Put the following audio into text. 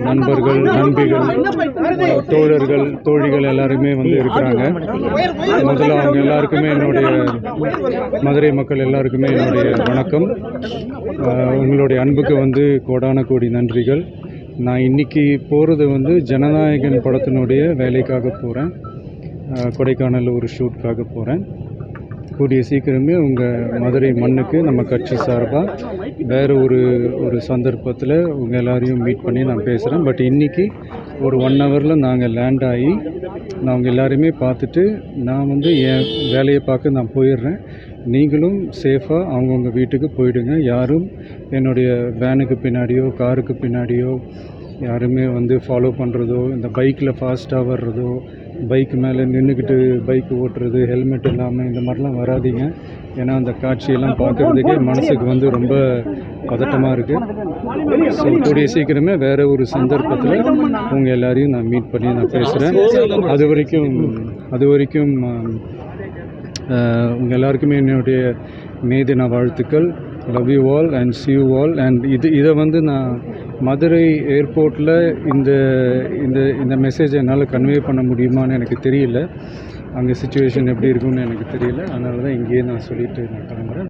நண்பர்கள், நண்பிகள், தோழர்கள், தோழிகள் எல்லாருமே வந்து இருக்கிறாங்க. முதல்ல அவங்க எல்லாருக்குமே என்னுடைய மதுரை மக்கள் எல்லாருக்குமே என்னுடைய வணக்கம். உங்களுடைய அன்புக்கு வந்து கோடான கோடி நன்றிகள். நான் இன்றைக்கி போகிறது வந்து ஜனநாயகன் படத்தினுடைய வேலைக்காக போகிறேன். கொடைக்கானல் ஒரு ஷூட்காக போகிறேன். கூடிய சீக்கிரமே உங்கள் மதுரை மண்ணுக்கு நம்ம கட்சி சார்பாக வேறு ஒரு சந்தர்ப்பத்தில் உங்கள் எல்லாரையும் மீட் பண்ணி நான் பேசுகிறேன். பட் இன்றைக்கி ஒரு 1 ஹவரில் நாங்கள் லேண்ட் ஆகி நான் அவங்க எல்லாரையுமே பார்த்துட்டு நான் வந்து என் வேலையை பார்க்க நான் போயிடுறேன். நீங்களும் சேஃபாக அவங்கவுங்க வீட்டுக்கு போயிடுங்க. யாரும் என்னுடைய வேனுக்கு பின்னாடியோ காருக்கு பின்னாடியோ யாருமே வந்து ஃபாலோ பண்ணுறதோ, இந்த பைக்கில் ஃபாஸ்ட்டாக வர்றதோ, பைக் மேலே நின்றுக்கிட்டு பைக் ஓட்டுறது, ஹெல்மெட் இல்லாமல் இந்த மாதிரிலாம் வராதிங்க. ஏன்னா அந்த காட்சியெல்லாம் பார்க்குறதுக்கே மனசுக்கு வந்து ரொம்ப பதட்டமாக இருக்குது. ஸோ கூடிய சீக்கிரமே வேறு ஒரு சந்தர்ப்பத்தில் உங்கள் எல்லாரையும் நான் மீட் பண்ணி நான் பேசுகிறேன். அது வரைக்கும் உங்கள் எல்லாருக்குமே என்னுடைய மே தின வாழ்த்துக்கள். Love you all and see you all. And இதை வந்து நான் மதுரை ஏர்போர்ட்டில் இந்த மெசேஜை என்னால் கன்வே பண்ண முடியுமான்னு எனக்கு தெரியல. அங்கே சிச்சுவேஷன் எப்படி இருக்குன்னு எனக்கு தெரியல. அதனால தான் இங்கேயே நான் சொல்லிவிட்டு நான் கிளம்புறேன்.